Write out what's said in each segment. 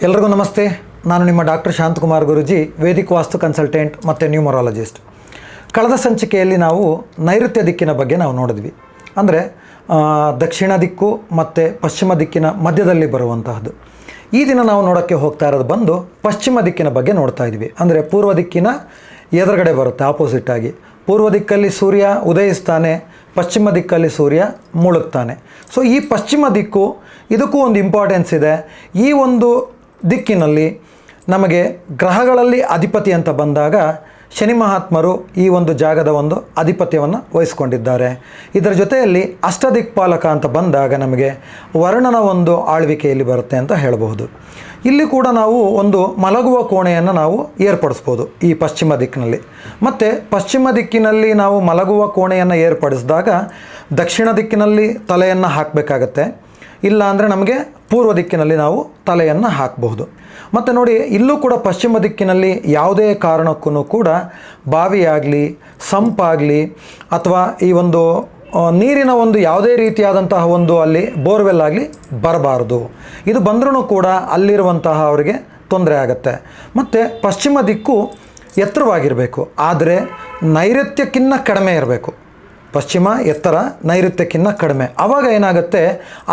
ಎಲ್ರಿಗೂ ನಮಸ್ತೆ. ನಾನು ನಿಮ್ಮ ಡಾಕ್ಟರ್ ಶಾಂತಕುಮಾರ್ ಗುರೂಜಿ, ವೇದಿಕ್ ವಾಸ್ತು ಕನ್ಸಲ್ಟೆಂಟ್ ಮತ್ತು ನ್ಯೂಮರಾಲಜಿಸ್ಟ್. ಕಳೆದ ಸಂಚಿಕೆಯಲ್ಲಿ ನಾವು ನೈಋತ್ಯ ದಿಕ್ಕಿನ ಬಗ್ಗೆ ನಾವು ನೋಡಿದ್ವಿ. ಅಂದರೆ ದಕ್ಷಿಣ ದಿಕ್ಕು ಮತ್ತು ಪಶ್ಚಿಮ ದಿಕ್ಕಿನ ಮಧ್ಯದಲ್ಲಿ ಬರುವಂತಹದ್ದು. ಈ ದಿನ ನಾವು ನೋಡೋಕ್ಕೆ ಹೋಗ್ತಾ ಇರೋದು ಬಂದು ಪಶ್ಚಿಮ ದಿಕ್ಕಿನ ಬಗ್ಗೆ ನೋಡ್ತಾ ಇದ್ವಿ. ಅಂದರೆ ಪೂರ್ವ ದಿಕ್ಕಿನ ಎದುರುಗಡೆ ಬರುತ್ತೆ, ಆಪೋಸಿಟ್ ಆಗಿ. ಪೂರ್ವ ದಿಕ್ಕಲ್ಲಿ ಸೂರ್ಯ ಉದಯಿಸ್ತಾನೆ, ಪಶ್ಚಿಮ ದಿಕ್ಕಲ್ಲಿ ಸೂರ್ಯ ಮುಳುಗ್ತಾನೆ. ಸೊ ಈ ಪಶ್ಚಿಮ ದಿಕ್ಕು, ಇದಕ್ಕೂ ಒಂದು ಇಂಪಾರ್ಟೆನ್ಸ್ ಇದೆ. ಈ ಒಂದು ದಿಕ್ಕಿನಲ್ಲಿ ನಮಗೆ ಗ್ರಹಗಳಲ್ಲಿ ಅಧಿಪತಿ ಅಂತ ಬಂದಾಗ ಶನಿ ಮಹಾತ್ಮರು ಈ ಒಂದು ಜಾಗದ ಒಂದು ಅಧಿಪತ್ಯವನ್ನು ವಹಿಸ್ಕೊಂಡಿದ್ದಾರೆ. ಇದರ ಜೊತೆಯಲ್ಲಿ ಅಷ್ಟದಿಕ್ಪಾಲಕ ಅಂತ ಬಂದಾಗ ನಮಗೆ ವರ್ಣನ ಒಂದು ಆಳ್ವಿಕೆಯಲ್ಲಿ ಬರುತ್ತೆ ಅಂತ ಹೇಳಬಹುದು. ಇಲ್ಲಿ ಕೂಡ ನಾವು ಒಂದು ಮಲಗುವ ಕೋಣೆಯನ್ನು ನಾವು ಏರ್ಪಡಿಸ್ಬೋದು ಈ ಪಶ್ಚಿಮ ದಿಕ್ಕಿನಲ್ಲಿ. ಮತ್ತು ಪಶ್ಚಿಮ ದಿಕ್ಕಿನಲ್ಲಿ ನಾವು ಮಲಗುವ ಕೋಣೆಯನ್ನು ಏರ್ಪಡಿಸಿದಾಗ ದಕ್ಷಿಣ ದಿಕ್ಕಿನಲ್ಲಿ ತಲೆಯನ್ನು ಹಾಕಬೇಕಾಗತ್ತೆ, ಇಲ್ಲ ಅಂದರೆ ನಮಗೆ ಪೂರ್ವ ದಿಕ್ಕಿನಲ್ಲಿ ನಾವು ತಲೆಯನ್ನು ಹಾಕಬಹುದು. ಮತ್ತು ನೋಡಿ, ಇಲ್ಲೂ ಕೂಡ ಪಶ್ಚಿಮ ದಿಕ್ಕಿನಲ್ಲಿ ಯಾವುದೇ ಕಾರಣಕ್ಕೂ ಕೂಡ ಬಾವಿಯಾಗಲಿ, ಸಂಪಾಗಲಿ, ಅಥವಾ ಈ ಒಂದು ನೀರಿನ ಒಂದು ಯಾವುದೇ ರೀತಿಯಾದಂತಹ ಒಂದು ಅಲ್ಲಿ ಬೋರ್ವೆಲ್ ಆಗಲಿ ಬರಬಾರ್ದು. ಇದು ಬಂದ್ರೂ ಕೂಡ ಅಲ್ಲಿರುವಂತಹ ಅವರಿಗೆ ತೊಂದರೆ ಆಗುತ್ತೆ. ಮತ್ತು ಪಶ್ಚಿಮ ದಿಕ್ಕು ಎತ್ತರವಾಗಿರಬೇಕು, ಆದರೆ ನೈಋತ್ಯಕ್ಕಿಂತ ಕಡಿಮೆ ಇರಬೇಕು. ಪಶ್ಚಿಮ ಎತ್ತರ, ನೈಋತ್ಯಕ್ಕಿಂತ ಕಡಿಮೆ. ಆವಾಗ ಏನಾಗುತ್ತೆ,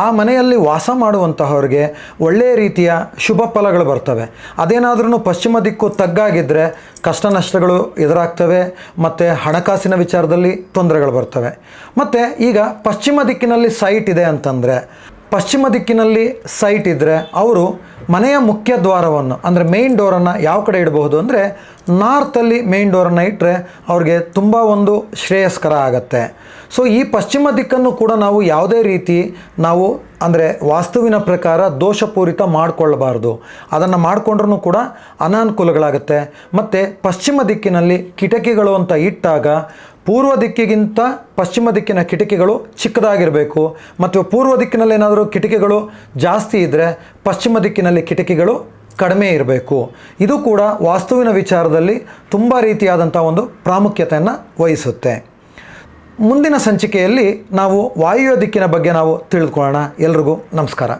ಆ ಮನೆಯಲ್ಲಿ ವಾಸ ಮಾಡುವಂತಹವ್ರಿಗೆ ಒಳ್ಳೆಯ ರೀತಿಯ ಶುಭ ಫಲಗಳು ಬರ್ತವೆ. ಅದೇನಾದ್ರೂ ಪಶ್ಚಿಮ ದಿಕ್ಕು ತಗ್ಗಾಗಿದ್ದರೆ ಕಷ್ಟ ನಷ್ಟಗಳು ಎದುರಾಗ್ತವೆ, ಮತ್ತು ಹಣಕಾಸಿನ ವಿಚಾರದಲ್ಲಿ ತೊಂದರೆಗಳು ಬರ್ತವೆ. ಮತ್ತು ಈಗ ಪಶ್ಚಿಮ ದಿಕ್ಕಿನಲ್ಲಿ ಸೈಟ್ ಇದೆ ಅಂತಂದರೆ, ಪಶ್ಚಿಮ ದಿಕ್ಕಿನಲ್ಲಿ ಸೈಟ್ ಇದ್ದರೆ ಅವರು ಮನೆಯ ಮುಖ್ಯ ದ್ವಾರವನ್ನು, ಅಂದರೆ ಮೇಯ್ನ್ ಡೋರನ್ನು ಯಾವ ಕಡೆ ಇಡಬಹುದು ಅಂದರೆ ನಾರ್ತಲ್ಲಿ ಮೇಯ್ನ್ ಡೋರನ್ನು ಇಟ್ಟರೆ ಅವ್ರಿಗೆ ತುಂಬ ಒಂದು ಶ್ರೇಯಸ್ಕರ ಆಗತ್ತೆ. ಸೊ ಈ ಪಶ್ಚಿಮ ದಿಕ್ಕನ್ನು ಕೂಡ ನಾವು ಯಾವುದೇ ರೀತಿ ನಾವು ಅಂದರೆ ವಾಸ್ತುವಿನ ಪ್ರಕಾರ ದೋಷಪೂರಿತ ಮಾಡಿಕೊಳ್ಳಬಾರ್ದು. ಅದನ್ನು ಮಾಡಿಕೊಂಡ್ರೂ ಕೂಡ ಅನಾನುಕೂಲಗಳಾಗುತ್ತೆ. ಮತ್ತು ಪಶ್ಚಿಮ ದಿಕ್ಕಿನಲ್ಲಿ ಕಿಟಕಿಗಳು ಅಂತ ಇಟ್ಟಾಗ ಪೂರ್ವ ದಿಕ್ಕಿಗಿಂತ ಪಶ್ಚಿಮ ದಿಕ್ಕಿನ ಕಿಟಕಿಗಳು ಚಿಕ್ಕದಾಗಿರಬೇಕು. ಮತ್ತು ಪೂರ್ವ ದಿಕ್ಕಿನಲ್ಲಿ ಏನಾದರೂ ಕಿಟಕಿಗಳು ಜಾಸ್ತಿ ಇದ್ದರೆ ಪಶ್ಚಿಮ ದಿಕ್ಕಿನಲ್ಲಿ ಕಿಟಕಿಗಳು ಕಡಿಮೆ ಇರಬೇಕು. ಇದು ಕೂಡ ವಾಸ್ತುವಿನ ವಿಚಾರದಲ್ಲಿ ತುಂಬ ರೀತಿಯಾದಂಥ ಒಂದು ಪ್ರಾಮುಖ್ಯತೆಯನ್ನು ವಹಿಸುತ್ತೆ. ಮುಂದಿನ ಸಂಚಿಕೆಯಲ್ಲಿ ನಾವು ವಾಯುವ್ಯ ದಿಕ್ಕಿನ ಬಗ್ಗೆ ನಾವು ತಿಳಿದುಕೊಳ್ಳೋಣ. ಎಲ್ರಿಗೂ ನಮಸ್ಕಾರ.